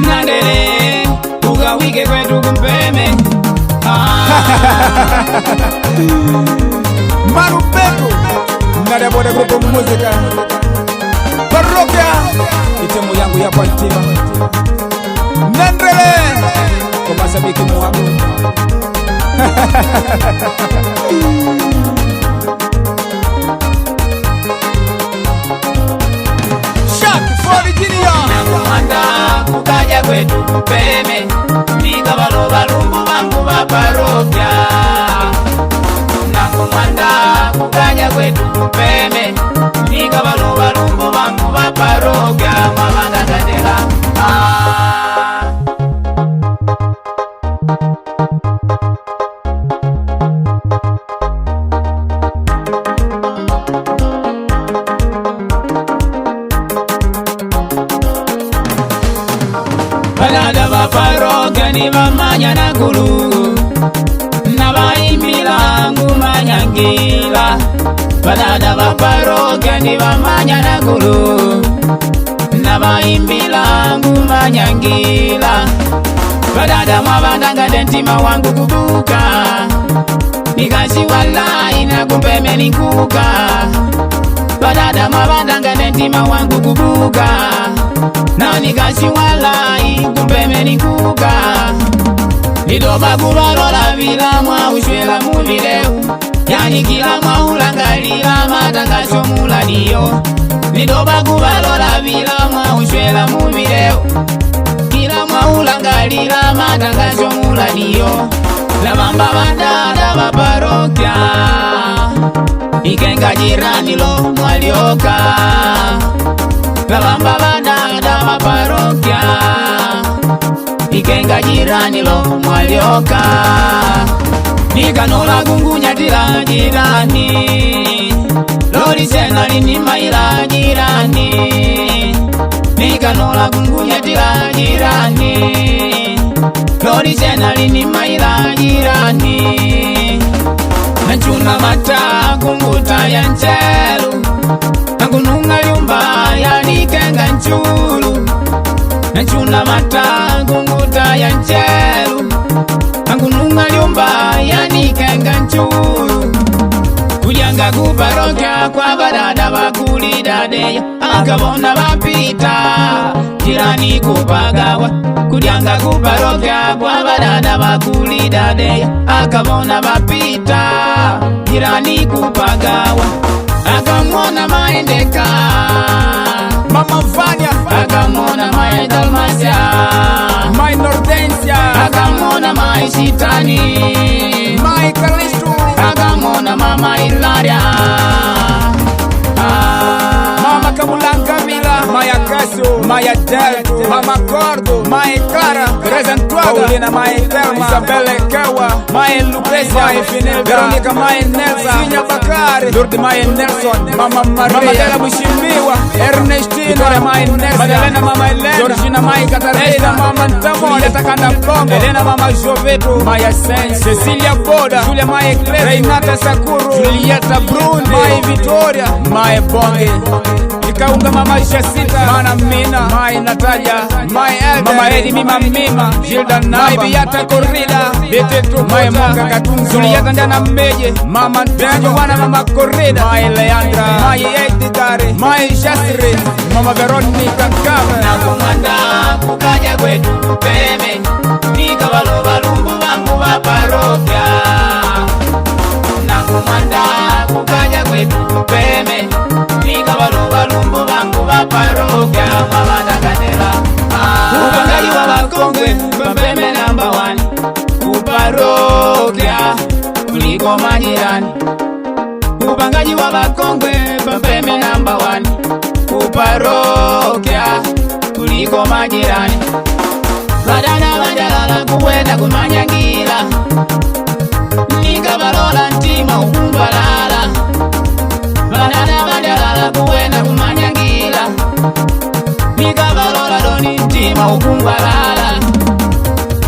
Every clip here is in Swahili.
Nandele ugawike kwetu kumpeme Marubeku Nadaboda grupo muzika Parokia itemu yangu ya Kwantima Nandele kwa mashabiki mwangu kukaja kwetu kumpeme nikabalo balumbu bangu ba parokia nakumanda kukaja kwetu kumpeme nikabalo balumbu bangu ba parokia mabanda tandela Badada ba parokia ni bamanya na gulu Nabaimila ngumanyangila Badada ba parokia ni bamanya na gulu Nabaimila ngumanyangila Badada mwabandanga dentima wangu kubuka Nikashi walai na kumpeme nikuka Badada mwabandanga dentima wangu kubuka na nikashi walai kumpeme nikuka Lidoba kubarola vila mwa ushwela muvileu Yani kila mwa ulangalila matangasho muladiyo Lidoba kubarola vila mwa ushwela muvileu Kila mwa ulangalila matangasho muladiyo Labamba badada ba parokia Ikenga jirani lo mwalioka Labamba badada ba parokia Ikenga jirani lo mwalioka Nikanola gungunya tila jirani Lori sena lini maila jirani Nikanola gungunya tila jirani Lori sena lini maila jirani Nanchuna mata kunguta ya nchelu Nangununga yumba ya nikenga nchulu Nanchuna mata kunguta ya nchelu Nangununga yumba ya nikenga nchulu Kujanga kuparokia kwa badada bakuli dadeya Akabona bapita jirani kupagawa Kujanga kuparokia kwa badada bakuli dadeya Akabona bapita jirani kupagawa Akamwona maendeka Mama Vanya Akamwona mae Dalmasia Mai Nordensia Akamwona mae Shitani Mai Kalistu Akamwona mama Ilaria Mama Kamulanga Mila Maya Casio Maya Delto Mama Gordo Mai Clara Presentuada Paulina Mai Thelma Isabelle Kewa Mai Lucrecia Mai Finilda Veronica Mai Nelsa Sinya Bakari Lourdes Mai Nelson Mama Maria Mama Dela Bushimiwa Ernestina Victoria Mai Nelsa Madalena Mama Elena Georgina Mai Katarina Mama Ntamo Yatakanda Bongo Elena Mama Joveto Maya Sense Cecilia Boda Julia Mai Ecclesia Renata Sakuru Julieta Bruni Mai Victoria Mai Bonge Ikaunga Mama Shasita Mana Mina Mai Natalia Mai Elda Mama Edi Mima Mima Gilda Namba Mai Biata Corrida Betetu Mai Monga Katunga Julieta Ndana Mbeje Mama Ntenjo Wana Mama Corrida Mai Leandra Mai Editare Mai Shasri Mama Veronica Kava Nakumanda kukaja kwetu kupeme Nikabalo balumbu bangu ba parokia Nakumanda kukaja kwetu kupeme Nikabalo balumbu bangu ba parokia Mabanda kanela Upangaji wa bakongwe Bapeme number 1 Kuparokia kuliko majirani Upangaji wa bakongwe Bapeme number 1 Kuparokia kuliko majirani Badada badalala kuwenda kumanyangila Nikabalola ntima ukumbalala Badada badalala kuwenda kumanyangila Nikabalola doni ntima ukumbalala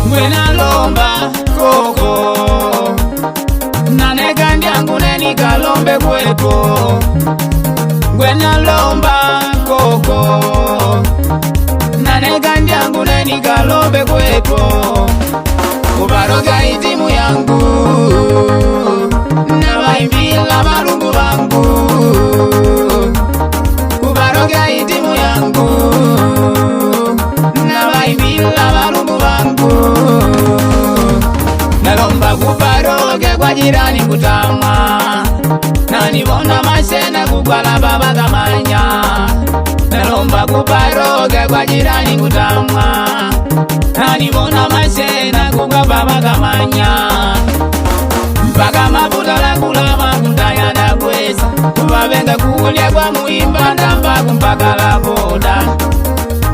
Mwena lomba koko Naneka ndyangu nenikalombe kweto Mwena lomba koko Naneka ndyangu wangu neni kalombe kwepo kubaroga itimu yangu na waimbila balungu bangu kubaroga itimu yangu na waimbila balungu bangu nalomba kubaroge kwa jirani kutamwa nanibona mashena kugwala baba kamanya nalomba kubaroge kwa jirani kutamwa nanibona mashena kugwa baba kamanya mpaka mafuta la kulama kundayana kwesa kubabenga kulya kwa muimba ndambaku mpaka la boda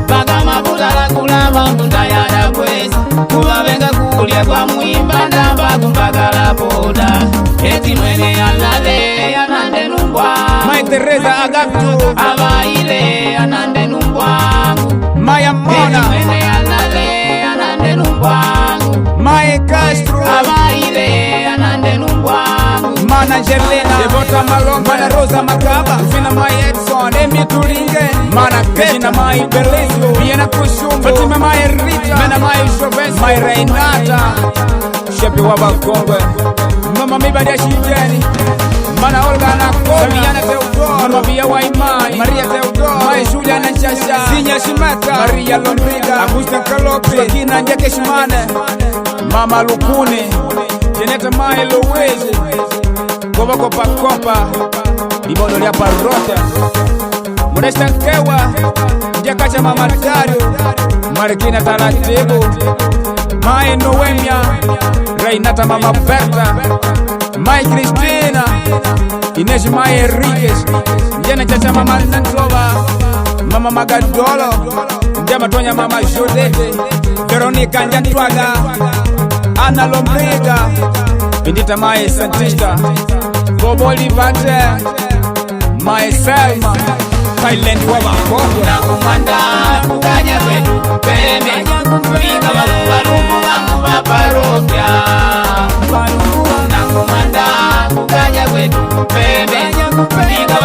mpaka mafuta la kulama kundayana kwesa kubabenga kulya kwa muimba ndambaku mpaka la boda eti mwene alale anande numbwa Mai Teresa Agatu abaile anande numbwangu Maya Mona mwene alale anande numbwangu Mai Castro abaile anande numbwangu Mana Jelena Devota Malomba Mana Rosa Makaba Vina Mai Edson Emi Turinge Mana Kejina Mai Belizio Viena Kushumbo Fatima Mai Rita Mena Mai Shovensi Mai Reinata Shepi Wabakongwe Mama Mibadi ya Shijeni Mana Olga na Kona Samiana Teodoro Mama Bia Waimai Maria Teodoro Mai Julia na Chasha Zinya Shimata Maria Lombriga Augusta Kalopi Wakina Njeke Shimane Mama Lukuni Jeneta Mai Louise Koba Kopa Kopa Libono Lia Parrota Modesta Nkewa Njekacha Mama Dario Marikina Taratibu Mai Noemia Reinata Mama Berta Mai Cristina Ines Mai Enriquez Njena Chacha Mama Nantova Mama Magadolo Njema Tonya Mama Jodete Veronica Njantwaga Ana Lombriga Bindita Mai Santista Bobo Livate Mai Selma Thailand Waba Kongo na kumanda kuganya kwetu peme Mika balungu bangu baparokya na kumanda kuganya kwetu peme Mika